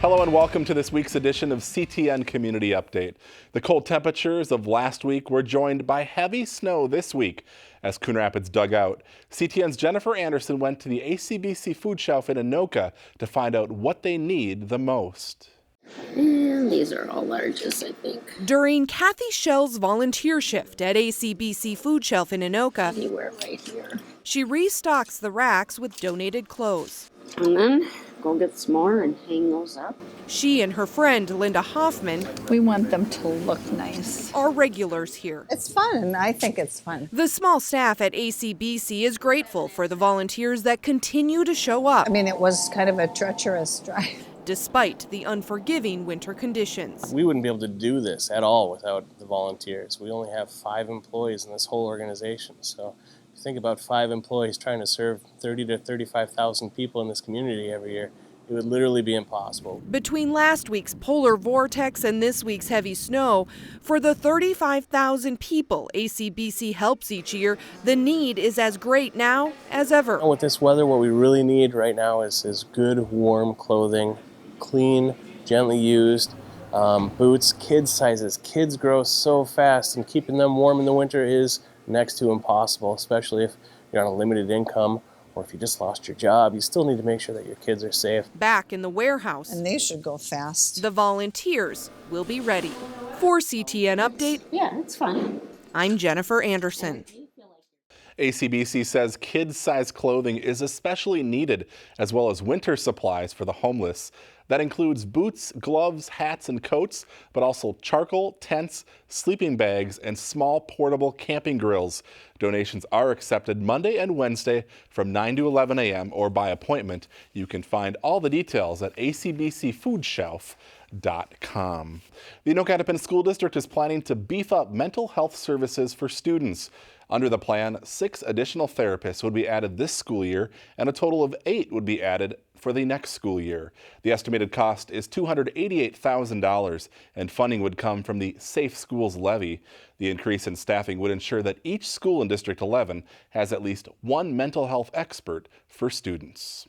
Hello and welcome to this week's edition of CTN Community Update. The cold temperatures of last week were joined by heavy snow this week as Coon Rapids dug out. CTN's Jennifer Anderson went to the ACDC food shelf in Anoka to find out what they need the most. And these are all larges, I think. During Kathy Schell's volunteer shift at ACDC Food Shelf in Anoka, Anywhere right here. she restocks the racks with donated clothes. And then go get some more and hang those up. She and her friend Linda Hoffman We want them to look nice. are regulars here. It's fun. I think it's fun. The small staff at ACBC is grateful for the volunteers that continue to show up, I mean, it was kind of a treacherous drive. despite the unforgiving winter conditions. We wouldn't be able to do this at all without the volunteers. We only have 5 employees in this whole organization. So if you think about 5 employees trying to serve 30 to 35,000 people in this community every year, it would literally be impossible. Between last week's polar vortex and this week's heavy snow, for the 35,000 people ACBC helps each year, the need is as great now as ever. With this weather, what we really need right now is good, warm clothing, clean, gently used, boots, kids sizes. Kids grow so fast, and keeping them warm in the winter is next to impossible, especially if you're on a limited income or if you just lost your job. You still need to make sure that your kids are safe. Back in the warehouse, And they should go fast. the volunteers will be ready. For CTN Update, Yeah, it's fun. I'm Jennifer Anderson. ACBC says kids-sized clothing is especially needed, as well as winter supplies for the homeless. That includes boots, gloves, hats, and coats, but also charcoal, tents, sleeping bags, and small portable camping grills. Donations are accepted Monday and Wednesday from 9 to 11 a.m. or by appointment. You can find all the details at acbcfoodshelf.com. The Anoka School District is planning to beef up mental health services for students. Under the plan, 6 additional therapists would be added this school year, and a total of 8 would be added for the next school year. The estimated cost is $288,000, and funding would come from the Safe Schools levy. The increase in staffing would ensure that each school in District 11 has at least one mental health expert for students.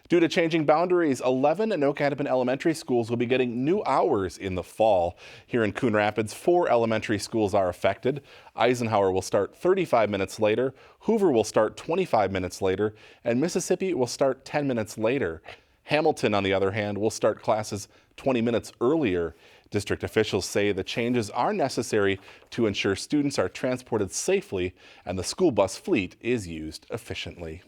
Due to changing boundaries, 11 Anoka elementary schools will be getting new hours in the fall. Here in Coon Rapids, 4 elementary schools are affected. Eisenhower will start 35 minutes later, Hoover will start 25 minutes later, and Mississippi will start 10 minutes later. Hamilton, on the other hand, will start classes 20 minutes earlier. District officials say the changes are necessary to ensure students are transported safely and the school bus fleet is used efficiently.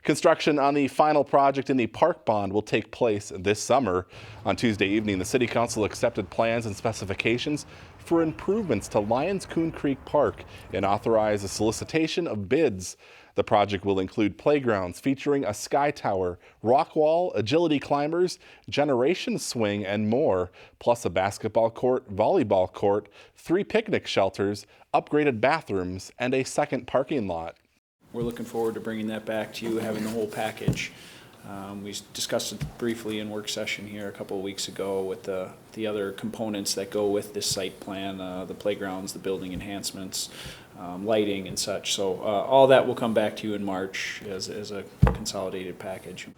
Construction on the final project in the park bond will take place this summer. On Tuesday evening, the City Council accepted plans and specifications for improvements to Lyons Coon Creek Park and authorized a solicitation of bids. The project will include playgrounds featuring a sky tower, rock wall, agility climbers, generation swing, and more, plus a basketball court, volleyball court, 3 picnic shelters, upgraded bathrooms, and a second parking lot. We're looking forward to bringing that back to you, having the whole package. We discussed it briefly in work session here a couple of weeks ago with the other components that go with this site plan, the playgrounds, the building enhancements, lighting and such. So all that will come back to you in March as a consolidated package.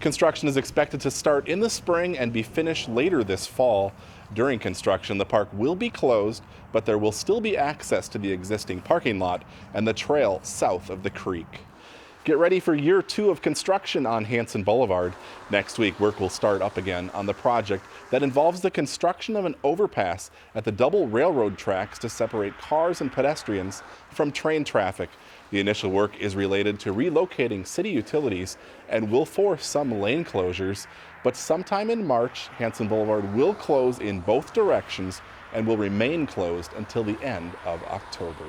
Construction is expected to start in the spring and be finished later this fall. During construction, the park will be closed, but there will still be access to the existing parking lot and the trail south of the creek. Get ready for year 2 of construction on Hanson Boulevard. Next week, work will start up again on the project that involves the construction of an overpass at the double railroad tracks to separate cars and pedestrians from train traffic. The initial work is related to relocating city utilities and will force some lane closures, but sometime in March, Hanson Boulevard will close in both directions and will remain closed until the end of October.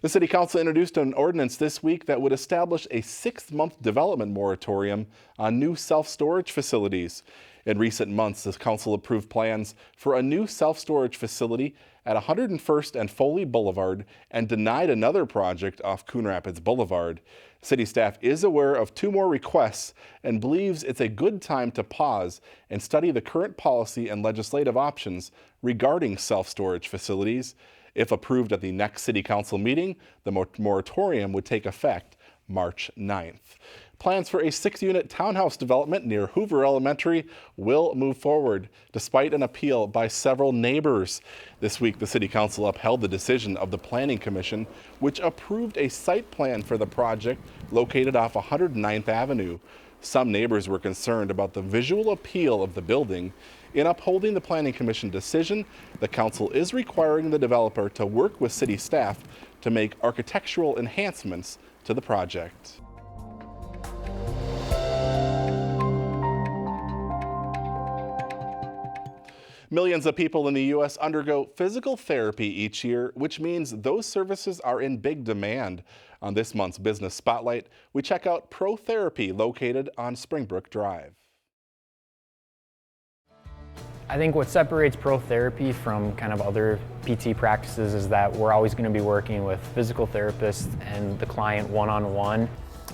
The City Council introduced an ordinance this week that would establish a 6-month development moratorium on new self-storage facilities. In recent months, the Council approved plans for a new self-storage facility at 101st and Foley Boulevard and denied another project off Coon Rapids Boulevard. City staff is aware of 2 more requests and believes it's a good time to pause and study the current policy and legislative options regarding self-storage facilities. If approved at the next City Council meeting, the moratorium would take effect March 9th. Plans for a 6-unit townhouse development near Hoover Elementary will move forward, despite an appeal by several neighbors. This week, the City Council upheld the decision of the Planning Commission, which approved a site plan for the project located off 109th Avenue. Some neighbors were concerned about the visual appeal of the building. In upholding the Planning Commission decision, the Council is requiring the developer to work with city staff to make architectural enhancements to the project. Millions of people in the U.S. undergo physical therapy each year, which means those services are in big demand. On this month's Business Spotlight, we check out Pro Therapy located on Springbrook Drive. I think what separates Pro Therapy from kind of other PT practices is that we're always going to be working with physical therapists and the client one-on-one.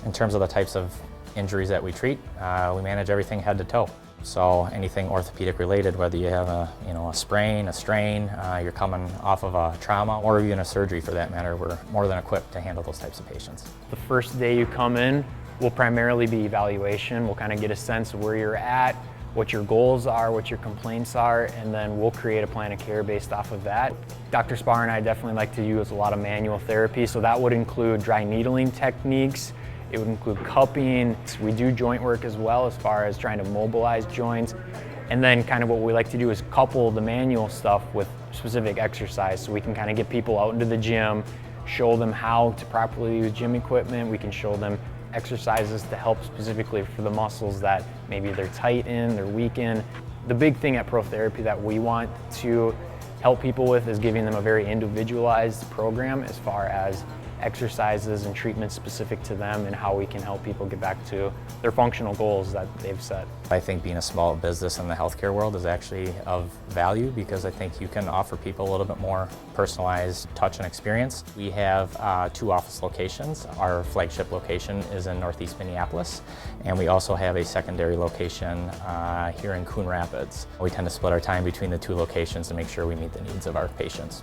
In terms of the types of injuries that we treat, we manage everything head to toe. So anything orthopedic related, whether you have a sprain, a strain, you're coming off of a trauma, or even a surgery for that matter, we're more than equipped to handle those types of patients. The first day you come in will primarily be evaluation. We'll kind of get a sense of where you're at, what your goals are, what your complaints are, and then we'll create a plan of care based off of that. Dr. Spar and I definitely like to use a lot of manual therapy, so that would include dry needling techniques. It would include cupping. We do joint work as well as far as trying to mobilize joints. And then kind of what we like to do is couple the manual stuff with specific exercise, so we can kind of get people out into the gym, show them how to properly use gym equipment. We can show them exercises to help specifically for the muscles that maybe they're tight in, they're weak in. The big thing at Pro Therapy that we want to help people with is giving them a very individualized program as far as exercises and treatments specific to them and how we can help people get back to their functional goals that they've set. I think being a small business in the healthcare world is actually of value because I think you can offer people a little bit more personalized touch and experience. We have 2 office locations. Our flagship location is in Northeast Minneapolis, and we also have a secondary location here in Coon Rapids. We tend to split our time between the 2 locations to make sure we meet the needs of our patients.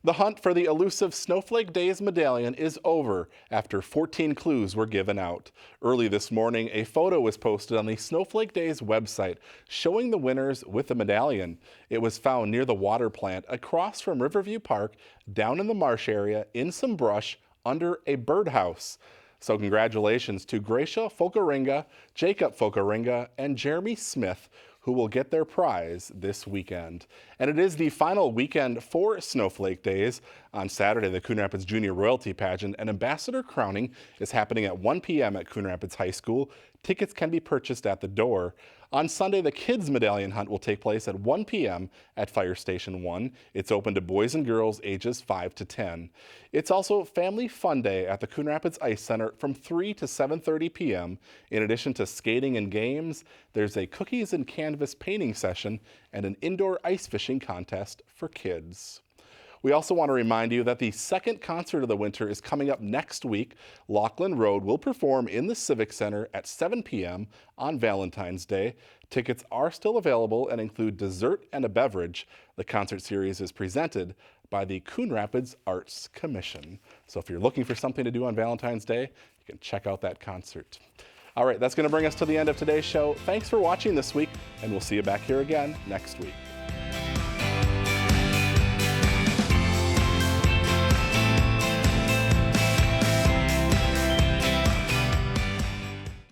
The hunt for the elusive Snowflake Days medallion is over after 14 clues were given out. Early this morning, a photo was posted on the Snowflake Days website showing the winners with the medallion. It was found near the water plant across from Riverview Park, down in the marsh area, in some brush, under a birdhouse. So congratulations to Gracia Folkaringa, Jacob Folkaringa, and Jeremy Smith, who will get their prize this weekend. And it is the final weekend for Snowflake Days. On Saturday, the Coon Rapids Junior Royalty Pageant and Ambassador Crowning is happening at 1 p.m. at Coon Rapids High School. Tickets can be purchased at the door. On Sunday, the Kids Medallion Hunt will take place at 1 p.m. at Fire Station 1. It's open to boys and girls ages 5 to 10. It's also Family Fun Day at the Coon Rapids Ice Center from 3 to 7:30 p.m. In addition to skating and games, there's a cookies and canvas painting session and an indoor ice fishing contest for kids. We also want to remind you that the second concert of the winter is coming up next week. Laughlin Road will perform in the Civic Center at 7 p.m. on Valentine's Day. Tickets are still available and include dessert and a beverage. The concert series is presented by the Coon Rapids Arts Commission. So if you're looking for something to do on Valentine's Day, you can check out that concert. All right, that's going to bring us to the end of today's show. Thanks for watching this week, and we'll see you back here again next week.